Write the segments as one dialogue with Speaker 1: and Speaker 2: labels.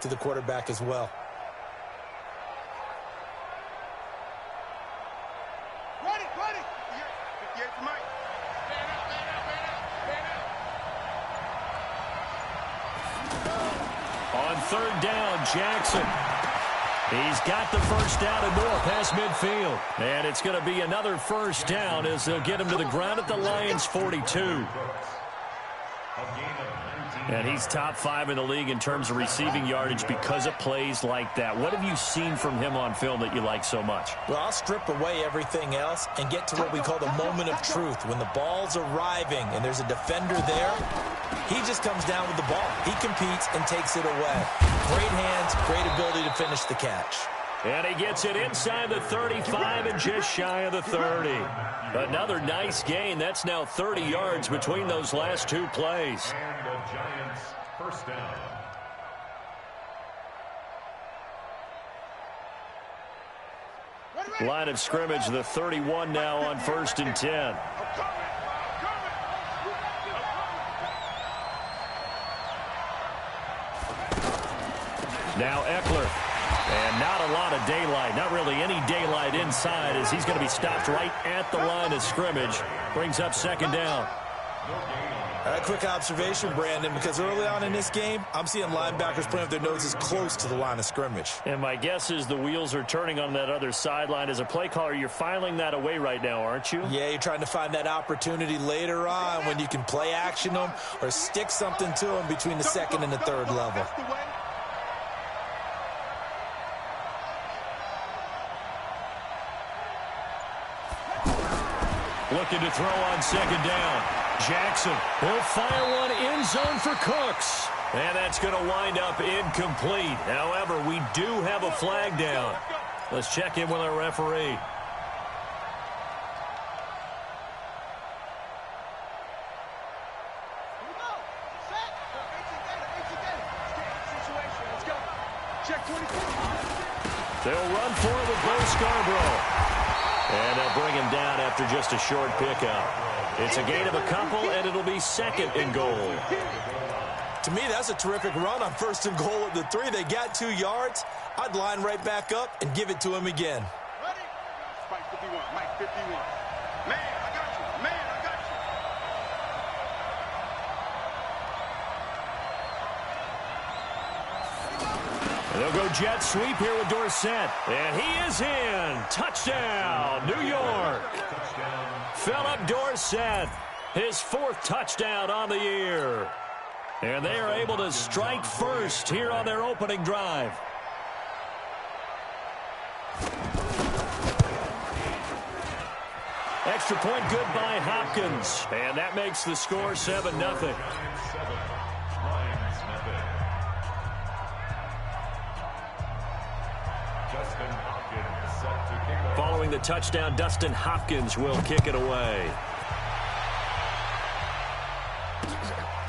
Speaker 1: to the quarterback as well.
Speaker 2: On third down, Jackson. He's got the first down and more past midfield. And it's going to be another first down as they'll get him to the ground at the Lions' 42. And he's top 5 in the league in terms of receiving yardage because of plays like that. What have you seen from him on film that you like so much?
Speaker 1: Well, I'll strip away everything else and get to what we call the moment of truth. When the ball's arriving and there's a defender there, he just comes down with the ball. He competes and takes it away. Great hands, great ability to finish the catch.
Speaker 2: And he gets it inside the 35 and just shy of the 30. Another nice gain. That's now 30 yards between those last 2 plays.
Speaker 3: And the Giants first down.
Speaker 2: Line of scrimmage, the 31 now on 1st and 10. Now Eckler. And not a lot of daylight, not really any daylight inside as he's going to be stopped right at the line of scrimmage. Brings up 2nd down.
Speaker 1: A quick observation, Brandon, because early on in this game, I'm seeing linebackers putting up their noses close to the line of scrimmage.
Speaker 2: And my guess is the wheels are turning on that other sideline. As a play caller, you're filing that away right now, aren't you?
Speaker 1: Yeah, you're trying to find that opportunity later on when you can play action them or stick something to them between the 2nd and the 3rd level.
Speaker 2: Looking to throw on 2nd down. Jackson will fire one end zone for Cooks. And that's going to wind up incomplete. However, we do have a flag down. Let's check in with our referee. They'll run for it with Bo Scarborough. And they'll bring him down after just a short pickup. It's a gain of a couple, and it'll be 2nd and goal.
Speaker 1: To me, that's a terrific run on 1st and goal at the 3. They got 2 yards. I'd line right back up and give it to him again.
Speaker 4: Ready? Spike 51, Mike 51. Man, I got you. Man, I got you.
Speaker 2: And they'll go jet sweep here with Dorsett. And he is in. Touchdown, New York. Philip Dorsett, his 4th touchdown on the year. And they are able to strike first here on their opening drive. Extra point good by Hopkins. And that makes the score 7-0. Following the touchdown, Dustin Hopkins will kick it away.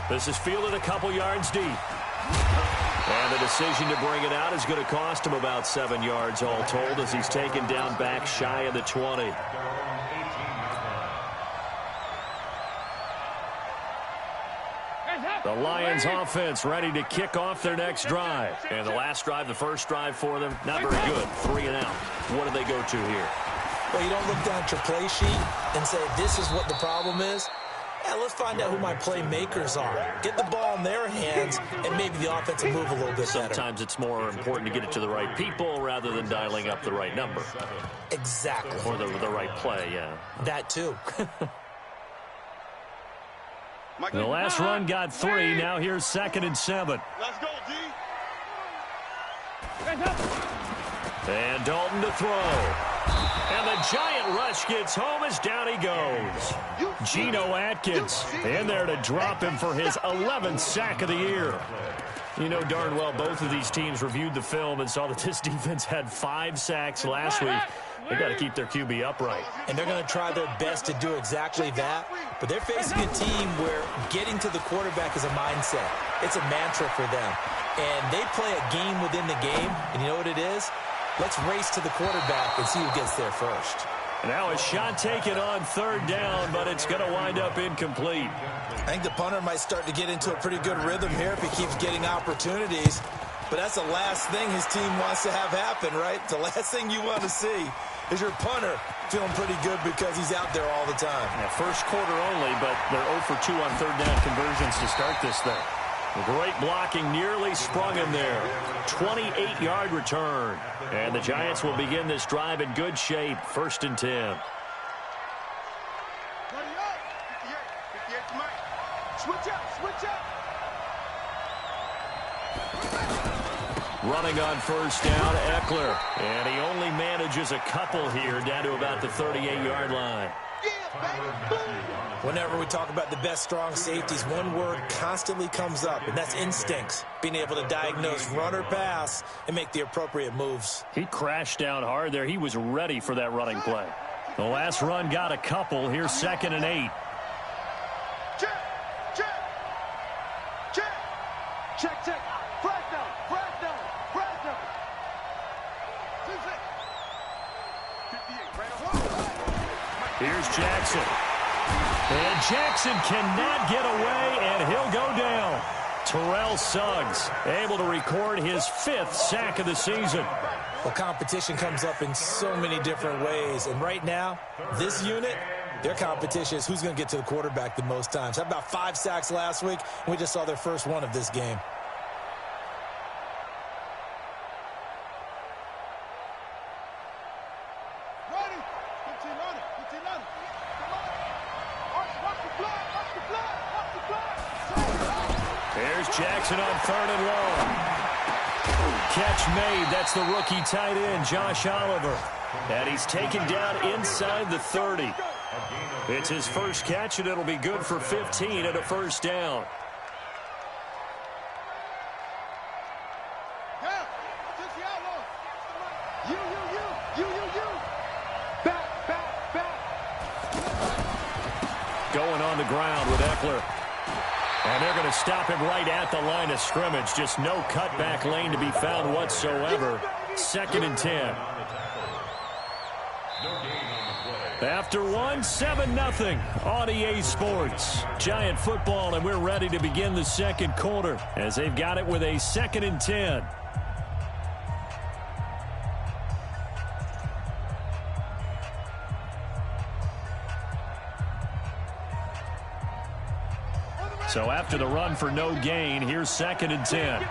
Speaker 2: This is fielded a couple yards deep. And the decision to bring it out is going to cost him about 7 yards all told as he's taken down back shy of the 20. The Lions offense ready to kick off their next drive. And the last drive, the first drive for them, not very good. 3 and out. What do they go to here?
Speaker 1: Well, you don't look down at your play sheet and say, this is what the problem is. Yeah, let's find out who my playmakers are. Get the ball in their hands, and maybe the offense will move a little bit better.
Speaker 2: Sometimes it's more important to get it to the right people rather than dialing up the right number.
Speaker 1: Exactly.
Speaker 2: Or the right play, yeah.
Speaker 1: That too.
Speaker 2: The last run got 3. Now here's 2nd and 7.
Speaker 4: Let's go, D.
Speaker 2: And Dalton to throw. And the giant rush gets home as down he goes. Geno Atkins in there to drop him for his 11th sack of the year. You know darn well both of these teams reviewed the film and saw that this defense had 5 sacks last week. They've got to keep their QB upright.
Speaker 1: And they're going to try their best to do exactly that. But they're facing a team where getting to the quarterback is a mindset. It's a mantra for them. And they play a game within the game. And you know what it is? Let's race to the quarterback and see who gets there first.
Speaker 2: Now a shot taken on 3rd down, but it's going to wind up incomplete.
Speaker 1: I think the punter might start to get into a pretty good rhythm here if he keeps getting opportunities. but that's the last thing his team wants to have happen, right? The last thing you want to see is your punter feeling pretty good because he's out there all the time.
Speaker 2: Yeah, first quarter only, but they're 0 for 2 on third down conversions to start this thing. Great blocking, nearly sprung him there. 28-yard return. And the Giants will begin this drive in good shape. 1st and 10.
Speaker 4: Switch up.
Speaker 2: Running on 1st down, Eckler. And he only manages a couple here, down to about the 38-yard line.
Speaker 1: Whenever we talk about the best strong safeties, one word constantly comes up, and that's instincts. Being able to diagnose run or pass and make the appropriate moves.
Speaker 2: He crashed down hard there. He was ready for that running play. The last run got a couple. Here's 2nd and 8.
Speaker 4: Check. Flag down.
Speaker 2: Here's Jackson. And Jackson cannot get away, and he'll go down. Terrell Suggs able to record his 5th sack of the season.
Speaker 1: Well, competition comes up in so many different ways, and right now, this unit, their competition is who's going to get to the quarterback the most times. How about 5 sacks last week? We just saw their first one of this game.
Speaker 2: There's Jackson on 3rd and long. Catch made. That's the rookie tight end, Josh Oliver. And he's taken down inside the 30. It's his first catch, and it'll be good for 15 and a 1st down. Going on the ground with Eckler. And they're going to stop him right at the line of scrimmage. Just no cutback lane to be found whatsoever. 2nd and 10. After 7-0 on EA Sports. Giant football, and we're ready to begin the 2nd quarter as they've got it with a 2nd and 10. So after the run for no gain, here's 2nd and 10.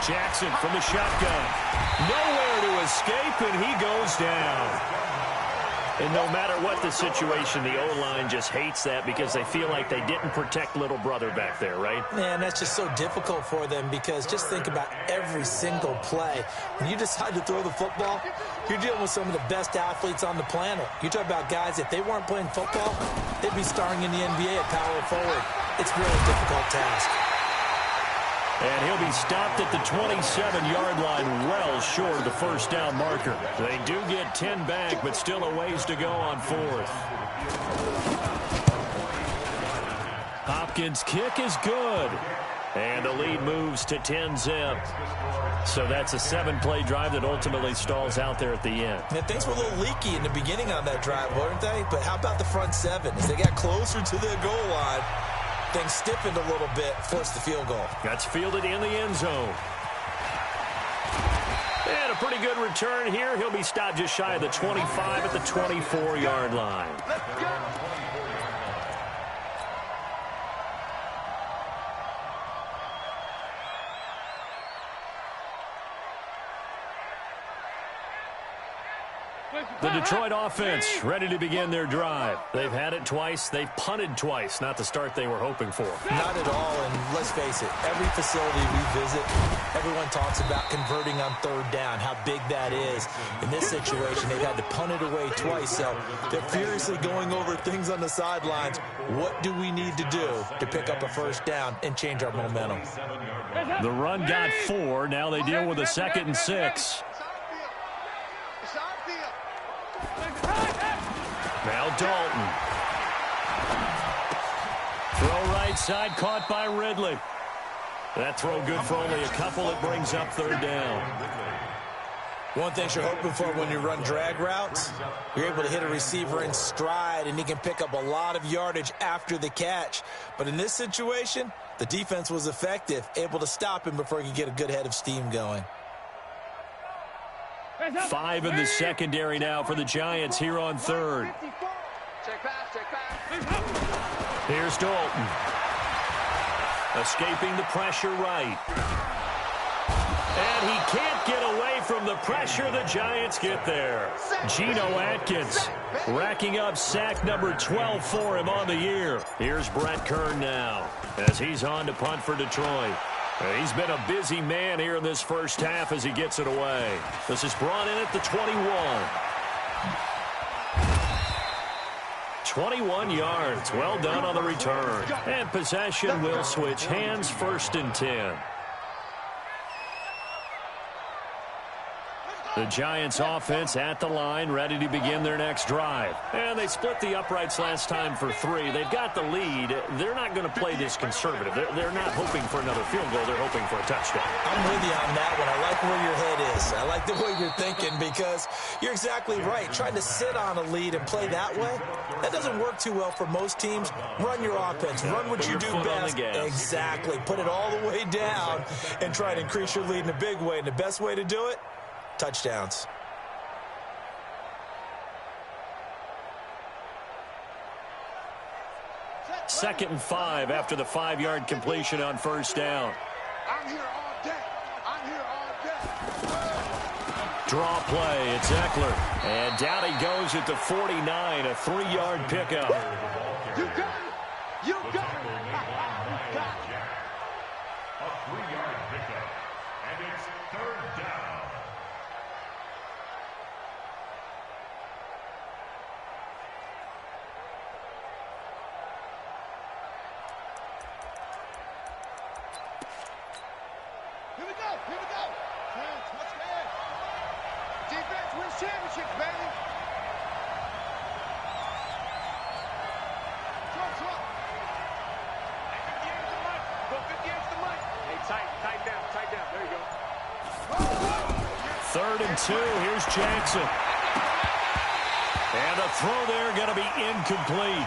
Speaker 2: Jackson from the shotgun. Nowhere to escape, and he goes down. And no matter what the situation, the O-line just hates that because they feel like they didn't protect little brother back there, right?
Speaker 1: Man, that's just so difficult for them because just think about every single play. When you decide to throw the football, you're dealing with some of the best athletes on the planet. You talk about guys, if they weren't playing football, they'd be starring in the NBA at power forward. It's a really difficult task.
Speaker 2: And he'll be stopped at the 27-yard line, well short of the 1st down marker. They do get 10 back, but still a ways to go on 4th. Hopkins' kick is good. And the lead moves to 10-zip. So that's a 7-play drive that ultimately stalls out there at the end.
Speaker 1: And things were a little leaky in the beginning on that drive, weren't they? But how about the front 7? As they got closer to the goal line, things stiffened a little bit, forced the field goal.
Speaker 2: That's fielded in the end zone. And a pretty good return here. He'll be stopped just shy of the 25 at the 24-yard line.
Speaker 4: Let's go.
Speaker 2: The Detroit offense ready to begin their drive. They've had it twice. They've punted twice. Not the start they were hoping for.
Speaker 1: Not at all, and let's face it, every facility we visit, everyone talks about converting on 3rd down, how big that is. In this situation, they've had to punt it away twice, so they're furiously going over things on the sidelines. What do we need to do to pick up a 1st down and change our momentum?
Speaker 2: The run got 4. Now they deal with a 2nd and 6. Now Dalton. Throw right side, caught by Ridley. That throw good for only a couple. It brings up 3rd down.
Speaker 1: One thing you're hoping for when you run drag routes, you're able to hit a receiver in stride, and he can pick up a lot of yardage after the catch. But in this situation, the defense was effective, able to stop him before he could get a good head of steam going.
Speaker 2: 5 in the secondary now for the Giants here on third.
Speaker 4: Check pass.
Speaker 2: Here's Dalton. Escaping the pressure right. And he can't get away from the pressure. The Giants get there. Geno Atkins racking up sack number 12 for him on the year. Here's Brett Kern now as he's on to punt for Detroit. He's been a busy man here in this first half as he gets it away. This is brought in at the 21. 21 yards. Well done on the return. And possession will switch hands, 1st and 10. The Giants offense at the line, ready to begin their next drive. And they split the uprights last time for 3. They've got the lead. They're not going to play this conservative. They're not hoping for another field goal. They're hoping for a touchdown.
Speaker 1: I'm with you on that one. I like where your head is. I like the way you're thinking because you're exactly right. Trying to sit on a lead and play that way, that doesn't work too well for most teams. Run your offense. Run what you do best. Exactly. Put it all the way down and try to increase your lead in a big way. And the best way to do it, touchdowns.
Speaker 2: Second and 5 after the 5-yard completion on 1st down.
Speaker 4: I'm here all day. I'm here all day.
Speaker 2: Draw play. It's Eckler. And down he goes at the 49, a 3-yard pickup.
Speaker 4: You got it. You got it.
Speaker 3: A 3-yard pickup. And it's 3rd down.
Speaker 4: Here we go. Here we go. Let's go. Defense wins championships, baby. Trump. Go 50 yards to Mike. Hey, tight down. There you go.
Speaker 2: 3rd and 2. Here's Jackson. And the throw there going to be incomplete.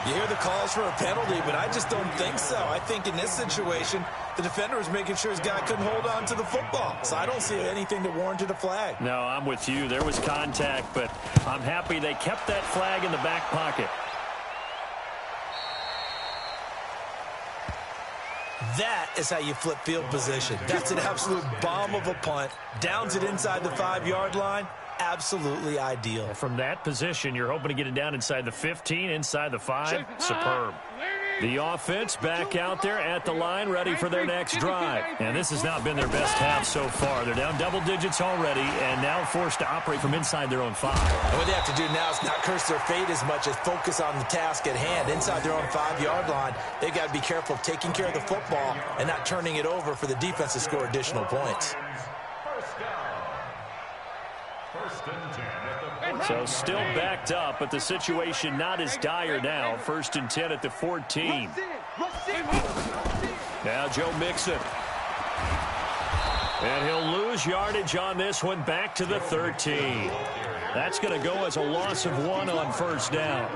Speaker 1: You hear the calls for a penalty, but I just don't think so. I think in this situation, the defender was making sure his guy couldn't hold on to the football. So I don't see anything that warranted a flag.
Speaker 2: No, I'm with you. There was contact, but I'm happy they kept that flag in the back pocket.
Speaker 1: That is how you flip field position. That's an absolute bomb of a punt. Downs it inside the 5-yard line. Absolutely ideal.
Speaker 2: From that position, you're hoping to get it down inside the 15, inside the 5. Superb. The offense back out there at the line, ready for their next drive. And this has not been their best half so far. They're down double digits already and now forced to operate from inside their own 5.
Speaker 1: And what they have to do now is not curse their fate as much as focus on the task at hand. Inside their own 5-yard line, they've got to be careful of taking care of the football and not turning it over for the defense to score additional points.
Speaker 2: So still backed up, but the situation not as dire now. 1st and 10 at the 14. Now Joe Mixon. And he'll lose yardage on this one back to the 13. That's going to go as a loss of 1 on 1st down.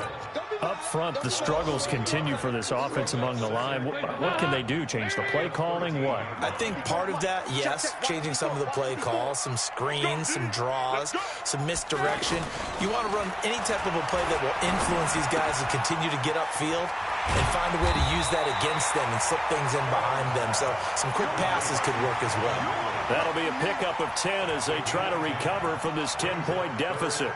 Speaker 2: Up front, the struggles continue for this offense among the line. What can they do? Change the play calling? What?
Speaker 1: I think part of that, yes, changing some of the play calls, some screens, some draws, some misdirection. You want to run any type of a play that will influence these guys to continue to get upfield and find a way to use that against them and slip things in behind them. So some quick passes could work as well.
Speaker 2: That'll be a pickup of 10 as they try to recover from this 10-point deficit.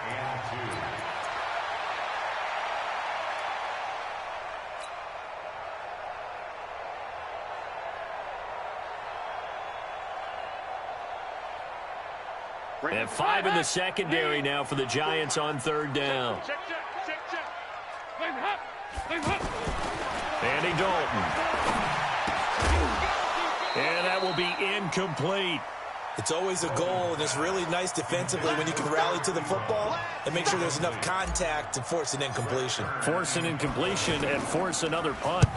Speaker 2: And 5 in the secondary now for the Giants on 3rd down. Andy Dalton. And that will be incomplete.
Speaker 1: It's always a goal, and it's really nice defensively when you can rally to the football and make sure there's enough contact to force an incompletion.
Speaker 2: Force an incompletion and force another punt.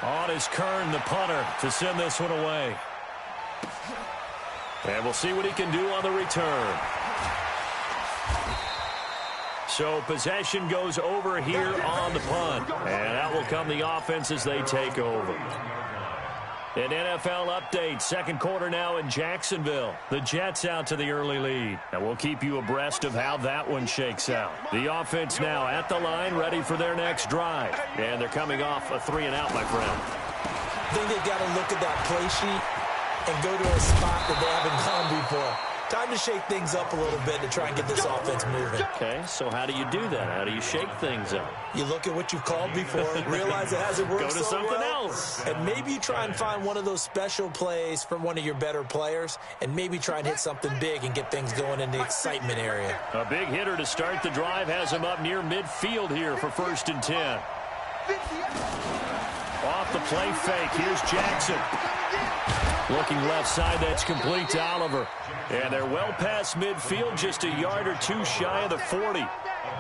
Speaker 2: On is Kern, the punter, to send this one away. And we'll see what he can do on the return. So possession goes over here on the punt. And out will come the offense as they take over. An NFL update, second quarter now in Jacksonville. The Jets out to the early lead. And we'll keep you abreast of how that one shakes out. The offense now at the line, ready for their next drive. And they're coming off a 3-and-out, my friend.
Speaker 1: I think they've got to look at that play sheet and go to a spot that they haven't gone before. Time to shake things up a little bit to try and get this offense moving.
Speaker 2: Okay, so how do you do that? How do you shake things up?
Speaker 1: You look at what you've called before, realize it hasn't worked
Speaker 2: Go to
Speaker 1: so
Speaker 2: something
Speaker 1: well,
Speaker 2: else.
Speaker 1: and maybe you try and find one of those special plays from one of your better players, and maybe try and hit something big and get things going in the excitement area.
Speaker 2: A big hitter to start the drive has him up near midfield here for 1st and 10. Off the play fake, here's Jackson. Looking left side, that's complete to Oliver. And they're well past midfield, just a yard or two shy of the 40.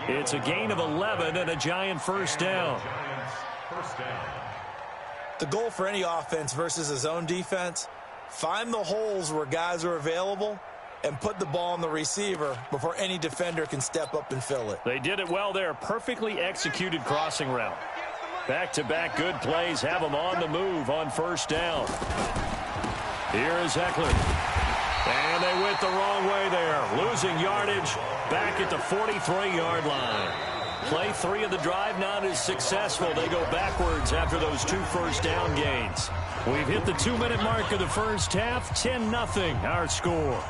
Speaker 2: It's a gain of 11 and a Giant first down.
Speaker 1: The goal for any offense versus a zone defense, find the holes where guys are available and put the ball on the receiver before any defender can step up and fill it.
Speaker 2: They did it well there. Perfectly executed crossing route. Back-to-back good plays have them on the move on first down. Here is Eckler. And they went the wrong way there. Losing yardage back at the 43-yard line. Play 3 of the drive not as successful. They go backwards after those 2 first-down gains. We've hit the 2-minute mark of the first half. 10-0 our score.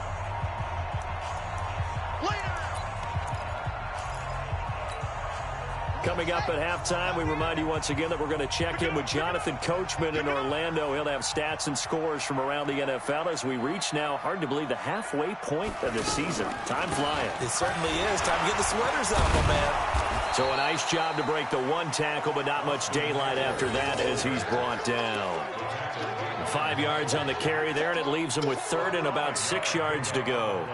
Speaker 2: Coming up at halftime, we remind you once again that we're going to check in with Jonathan Coachman in Orlando. He'll have stats and scores from around the NFL as we reach now, hard to believe, the halfway point of the season. Time flying.
Speaker 1: It certainly is. Time to get the sweaters out, my man.
Speaker 2: So a nice job to break the 1 tackle, but not much daylight after that as he's brought down. 5 yards on the carry there, and it leaves him with 3rd and about 6 yards to go.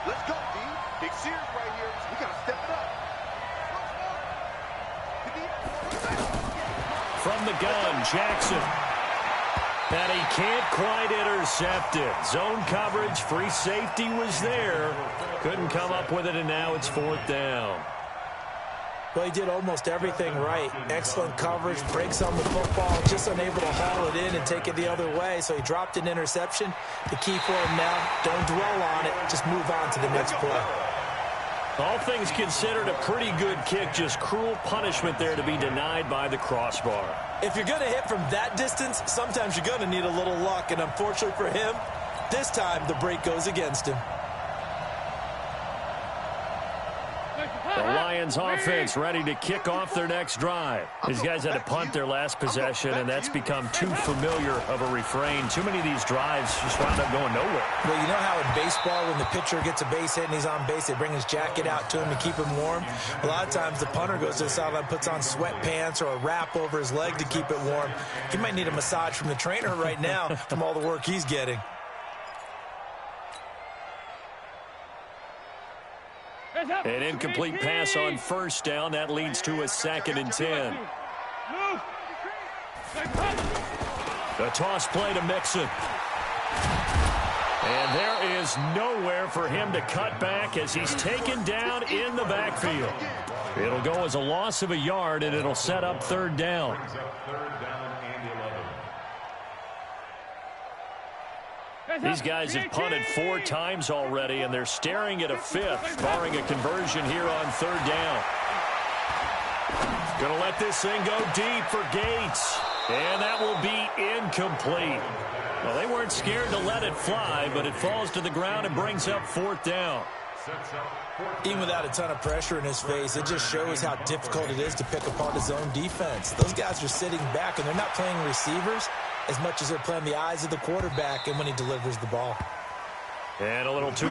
Speaker 4: Let's go, D. Big Sears right here. We got to step it up.
Speaker 2: From the gun, Jackson. And he can't quite intercept it. Zone coverage, free safety was there. Couldn't come up with it, and now it's 4th down.
Speaker 1: Well, he did almost everything right. Excellent coverage, breaks on the football, just unable to haul it in and take it the other way. So he dropped an interception. The key for him now, don't dwell on it. Just move on to the next play.
Speaker 2: All things considered, a pretty good kick. Just cruel punishment there to be denied by the crossbar.
Speaker 1: If you're going to hit from that distance, sometimes you're going to need a little luck. And unfortunately for him, this time the break goes against him.
Speaker 2: The Lions offense ready to kick off their next drive. These guys had to punt their last possession, and that's become too familiar of a refrain. Too many of these drives just wound up going nowhere.
Speaker 1: Well, you know how in baseball when the pitcher gets a base hit and he's on base, they bring his jacket out to him to keep him warm? A lot of times the punter goes to the sideline, puts on sweatpants or a wrap over his leg to keep it warm. He might need a massage from the trainer right now from all the work he's getting.
Speaker 2: An incomplete pass on first down. That leads to a 2nd and 10. The toss play to Mixon. And there is nowhere for him to cut back as he's taken down in the backfield. It'll go as a loss of a yard, and it'll set up 3rd down. These guys have punted 4 times already, and they're staring at a 5th, barring a conversion here on 3rd down. Going to let this thing go deep for Gates, and that will be incomplete. Well, they weren't scared to let it fly, but it falls to the ground and brings up 4th down.
Speaker 1: Even without a ton of pressure in his face, it just shows how difficult it is to pick apart his own defense. Those guys are sitting back, and they're not playing receivers as much as they're playing the eyes of the quarterback and when he delivers the ball.
Speaker 2: And a little too